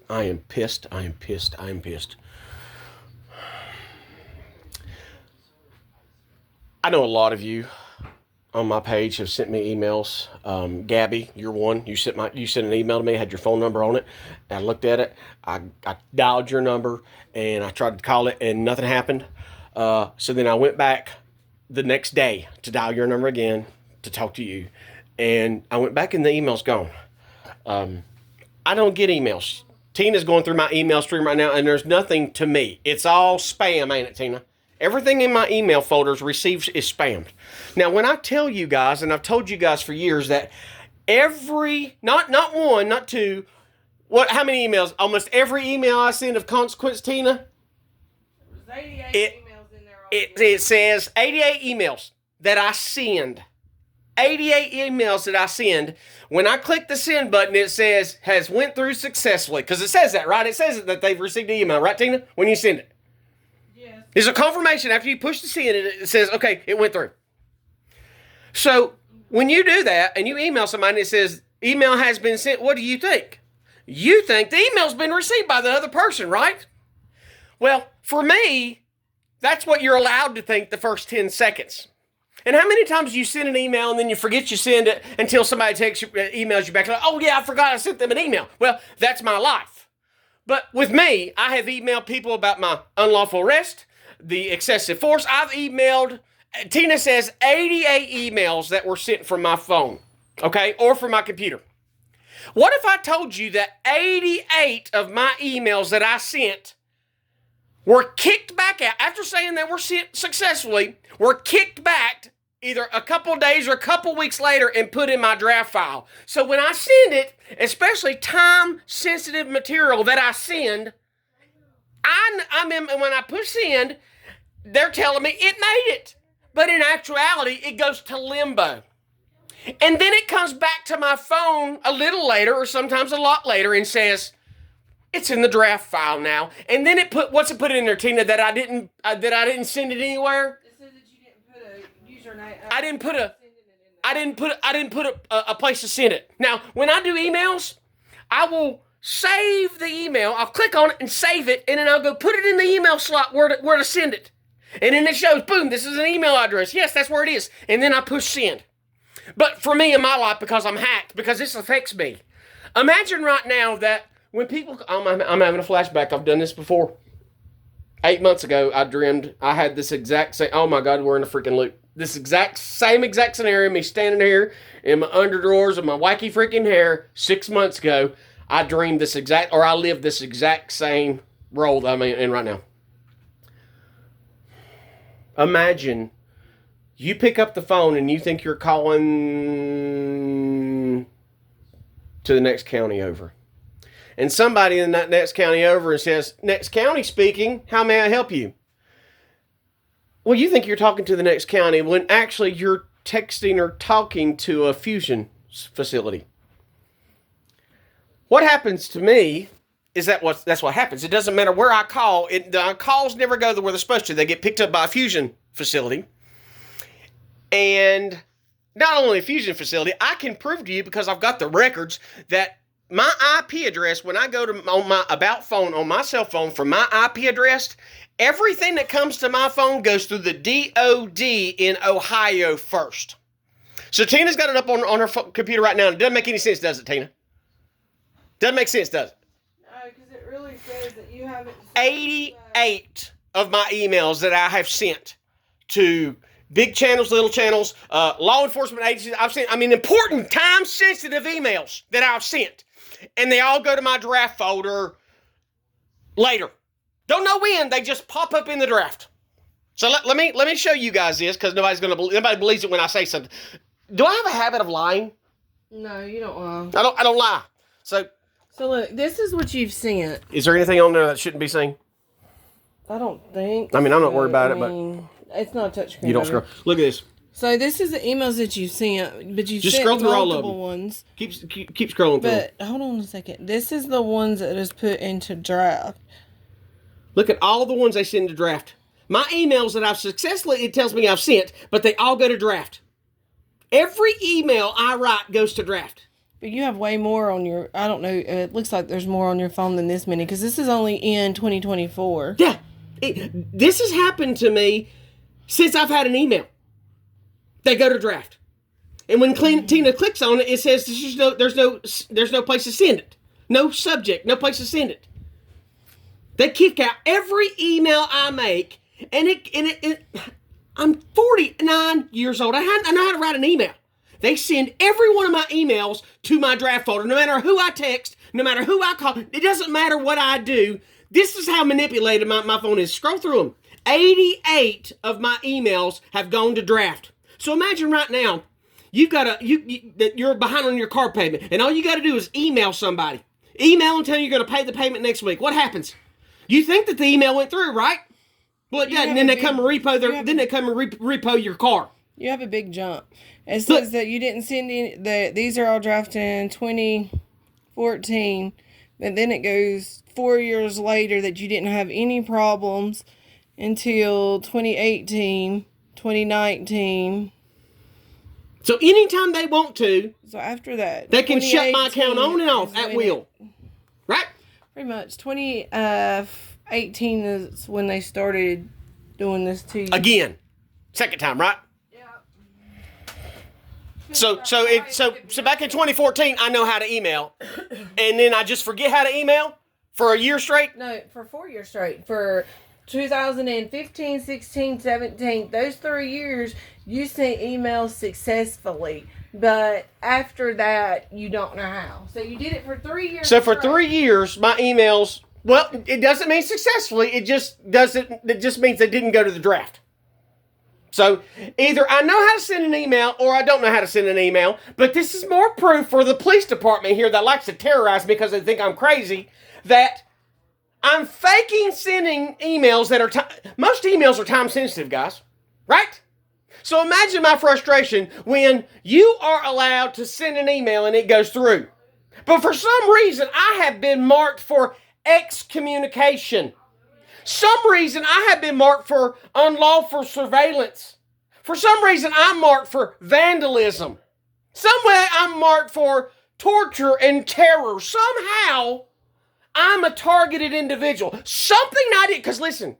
I am pissed. I am pissed. I am pissed. I know a lot of you on my page have sent me emails. Gabby, you're one. You sent an email to me, had your phone number on it. I looked at it. I dialed your number and I tried to call it and nothing happened. So then I went back the next day to dial your number again to talk to you. And I went back and the email's gone. I don't get emails. Tina's going through my email stream right now and there's nothing to me. It's all spam, ain't it, Tina? Everything in my email folders received is spammed. Now, when I tell you guys, and I've told you guys for years that every, not one, not two, how many emails? Almost every email I send of consequence, Tina, There's 88 emails in there already. it says 88 emails that I send. 88 emails that I send. When I click the send button, it says has went through successfully. Because it says that, right? It says that they've received the email, right, Tina? When you send it. Yes. There's a confirmation after you push the send, it says, okay, it went through. So when you do that and you email somebody and it says, email has been sent, what do you think? You think the email's been received by the other person, right? Well, for me, that's what you're allowed to think the first 10 seconds. And how many times you send an email and then you forget you send it until somebody emails you back, like, oh yeah, I forgot I sent them an email. Well, that's my life. But with me, I have emailed people about my unlawful arrest, the excessive force. I've emailed, Tina says, 88 emails that were sent from my phone, okay, or from my computer. What if I told you that 88 of my emails that I sent were kicked back out, after saying they were sent successfully, were kicked back either a couple days or a couple weeks later and put in my draft file. So when I send it, especially time-sensitive material that I send, when I push send, they're telling me it made it. But in actuality, it goes to limbo. And then it comes back to my phone a little later, or sometimes a lot later, and says, it's in the draft file now. And then what's it put in there, Tina, that I didn't send it anywhere? It says that you didn't put a username. I didn't put a place to send it. Now, when I do emails, I will save the email. I'll click on it and save it, and then I'll go put it in the email slot where to send it. And then it shows, boom, this is an email address. Yes, that's where it is. And then I push send. But for me in my life, because I'm hacked, because this affects me. Imagine right now that when people, I'm having a flashback. I've done this before. 8 months ago, I dreamed I had this exact same, oh my God, we're in a freaking loop. This exact scenario, me standing here in my underdrawers and my wacky freaking hair 6 months ago. I dreamed I lived this exact same role that I'm in right now. Imagine you pick up the phone and you think you're calling to the next county over. And somebody in that next county over and says, next county speaking, how may I help you? Well, you think you're talking to the next county when actually you're texting or talking to a fusion facility. What happens to me is that's what happens. It doesn't matter where I call. The calls never go where they're supposed to. They get picked up by a fusion facility. And not only a fusion facility, I can prove to you, because I've got the records, that my IP address, when I go to on my about phone on my cell phone from my IP address, everything that comes to my phone goes through the DOD in Ohio first. So Tina's got it up on her computer right now, and it doesn't make any sense, does it, Tina? Doesn't make sense, does it? No, because it really says that you haven't. 88 of my emails that I have sent to big channels, little channels, law enforcement agencies. Important time-sensitive emails that I've sent. And they all go to my draft folder later. Don't know when, they just pop up in the draft. So let me show you guys this, because nobody believes it when I say something. Do I have a habit of lying? No, you don't lie. I don't lie. So look, this is what you've sent. is there anything on there that shouldn't be seen? I don't think. I'm not worried about it, but it's not a touchscreen. You don't scroll. Look at this. So this is the emails that you sent, but you Just sent scroll through all of multiple them. ones. Keep scrolling through. But hold on a second. This is the ones that is put into draft. Look at all the ones they send to draft. My emails that I've successfully, it tells me I've sent, but they all go to draft. Every email I write goes to draft. But you have way more on your, I don't know, it looks like there's more on your phone than this many, because this is only in 2024. Yeah. This has happened to me since I've had an email. They go to draft. And when Tina clicks on it, it says there's no place to send it. No subject, no place to send it. They kick out every email I make, and I'm 49 years old. I know how to write an email. They send every one of my emails to my draft folder, no matter who I text, no matter who I call. It doesn't matter what I do. This is how manipulated my phone is. Scroll through them. 88 of my emails have gone to draft. So imagine right now, you're behind on your car payment, and all you got to do is email somebody. Email and tell them you're going to pay the payment next week. What happens? You think that the email went through, right? Well, yeah, and then they come and repo your car. You have a big jump. It says that you didn't send any. These are all drafted in 2014, and then it goes 4 years later that you didn't have any problems until 2018, 2019. So anytime they want to, so after that, they can shut my account on and off at will, right? Pretty much. 2018 is when they started doing this to you. Again, second time, right? So back in 2014, I know how to email, and then I just forget how to email for a year straight? No, for 4 years straight. For 2015, 16, 17, those 3 years, you sent emails successfully. But after that, you don't know how. So you did it for 3 years. So for 3 years, my emails, well, it doesn't mean successfully. It just means they didn't go to the draft. So either I know how to send an email or I don't know how to send an email, but this is more proof for the police department here that likes to terrorize me because they think I'm crazy, that I'm faking sending emails that are, most emails are time sensitive, guys, right? So imagine my frustration when you are allowed to send an email and it goes through. But for some reason, I have been marked for excommunication. Some reason I have been marked for unlawful surveillance. For some reason I'm marked for vandalism. Some way I'm marked for torture and terror. Somehow I'm a targeted individual. Something I did, because listen,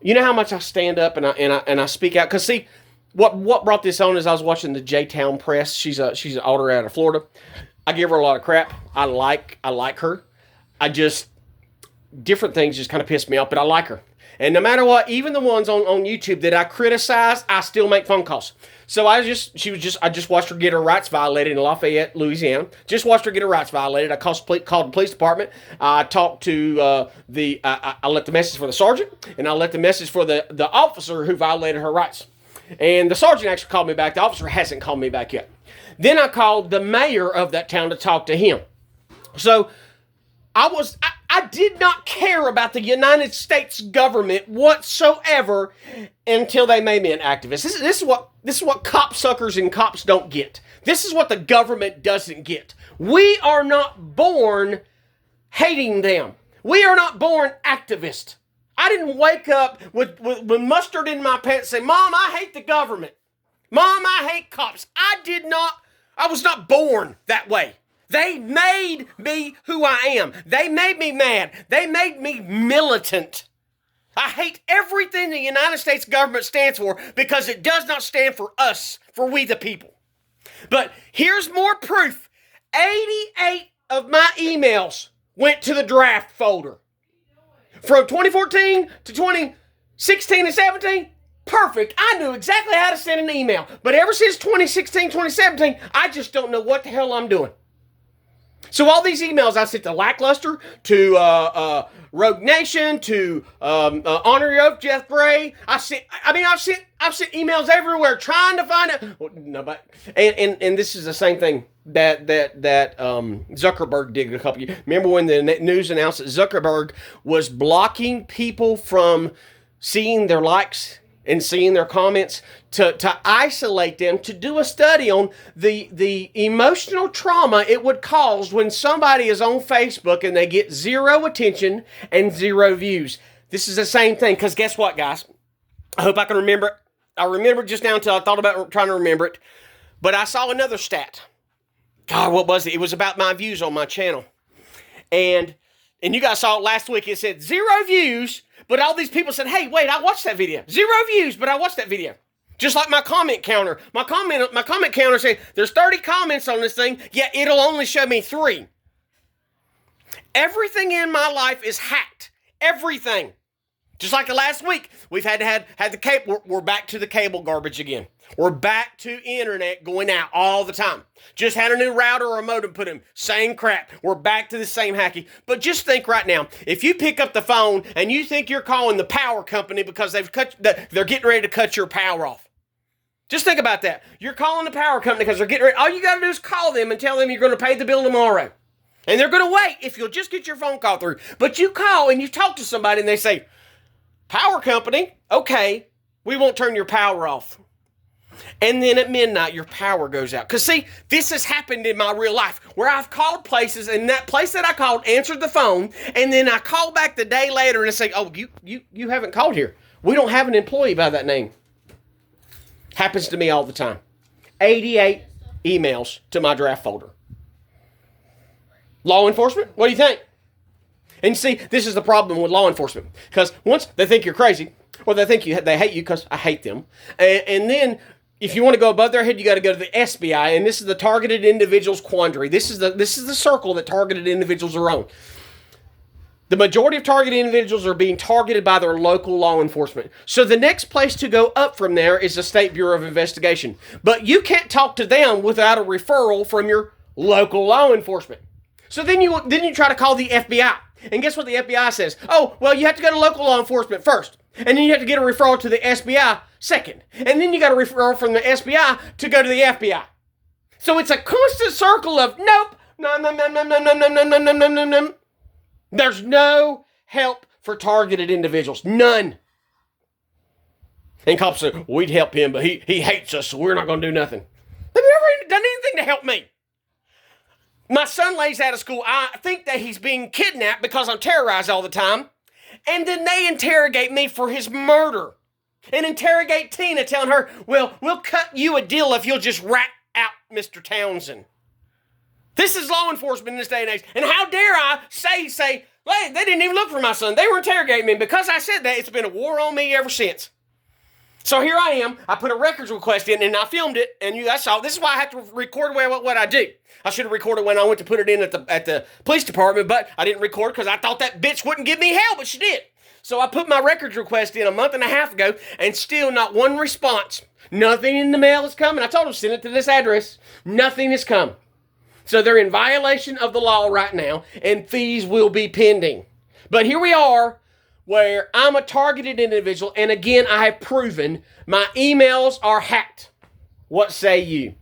you know how much I stand up and I speak out. Because see, what brought this on is I was watching the J-Town Press. She's an author out of Florida. I give her a lot of crap. I like her. Different things just kind of piss me off, but I like her. And no matter what, even the ones on YouTube that I criticize, I still make phone calls. So I just watched her get her rights violated in Lafayette, Louisiana. Just watched her get her rights violated. I called the police department. I talked to I left the message for the sergeant, and I left the message for the officer who violated her rights. And the sergeant actually called me back. The officer hasn't called me back yet. Then I called the mayor of that town to talk to him. So I did not care about the United States government whatsoever until they made me an activist. This is what copsuckers and cops don't get. This is what the government doesn't get. We are not born hating them. We are not born activists. I didn't wake up with mustard in my pants and say, "Mom, I hate the government. Mom, I hate cops." I was not born that way. They made me who I am. They made me mad. They made me militant. I hate everything the United States government stands for because it does not stand for us, for we the people. But here's more proof. 88 of my emails went to the draft folder. From 2014 to 2016 and 17, perfect. I knew exactly how to send an email. But ever since 2016, 2017, I just don't know what the hell I'm doing. So all these emails I sent to Lackluster, to Rogue Nation, to Honor Your Oath, Jeff Bray. I've sent emails everywhere trying to find it. Well, no, but and this is the same thing that Zuckerberg did a couple years. Remember when the news announced that Zuckerberg was blocking people from seeing their likes and seeing their comments to isolate them, to do a study on the emotional trauma it would cause when somebody is on Facebook and they get 0 attention and 0 views. This is the same thing, because guess what, guys? I hope I can remember it. I remembered just now until I thought about trying to remember it. But I saw another stat. God, what was it? It was about my views on my channel. And you guys saw it last week. It said 0 views, but all these people said, hey, wait, I watched that video. 0 views, but I watched that video. Just like my comment counter. My comment counter said there's 30 comments on this thing, yet it'll only show me 3. Everything in my life is hacked. Everything. Just like the last week, we've had the cable. We're back to the cable garbage again. We're back to internet going out all the time. Just had a new router or a modem put in. Same crap. We're back to the same hacky. But just think right now, if you pick up the phone and you think you're calling the power company because they're getting ready to cut your power off. Just think about that. You're calling the power company because they're getting ready. All you got to do is call them and tell them you're going to pay the bill tomorrow. And they're going to wait if you'll just get your phone call through. But you call and you talk to somebody and they say, power company, okay, we won't turn your power off. And then at midnight, your power goes out. Because see, this has happened in my real life where I've called places and that place that I called answered the phone. And then I call back the day later and say, oh, you haven't called here. We don't have an employee by that name. Happens to me all the time. 88 emails to my draft folder. Law enforcement, what do you think? And see, this is the problem with law enforcement. Because once they think you're crazy, or they think they hate you because I hate them. And then if you want to go above their head, you got to go to the SBI. And this is the Targeted Individuals Quandary. This is the circle that targeted individuals are on. The majority of targeted individuals are being targeted by their local law enforcement. So the next place to go up from there is the State Bureau of Investigation. But you can't talk to them without a referral from your local law enforcement. So then you try to call the FBI. And guess what the FBI says? Oh, well, you have to go to local law enforcement first. And then you have to get a referral to the SBI second. And then you got a referral from the SBI to go to the FBI. So it's a constant circle of nope, no. There's no help for targeted individuals. None. And cops say, we'd help him, but he hates us, so we're not going to do nothing. They've never done anything to help me. My son lays out of school. I think that he's being kidnapped because I'm terrorized all the time. And then they interrogate me for his murder. And interrogate Tina, telling her, well, we'll cut you a deal if you'll just rat out Mr. Townsend. This is law enforcement in this day and age. And how dare I say, hey, they didn't even look for my son. They were interrogating me. Because I said that, it's been a war on me ever since. So here I am. I put a records request in and I filmed it. And you guys saw, this is why I have to record what I do. I should have recorded when I went to put it in at the police department, but I didn't record because I thought that bitch wouldn't give me hell, but she did. So I put my records request in a month and a half ago, and still not one response. Nothing in the mail is coming. I told them, send it to this address. Nothing has come. So they're in violation of the law right now, and fees will be pending. But here we are, where I'm a targeted individual, and again, I have proven my emails are hacked. What say you?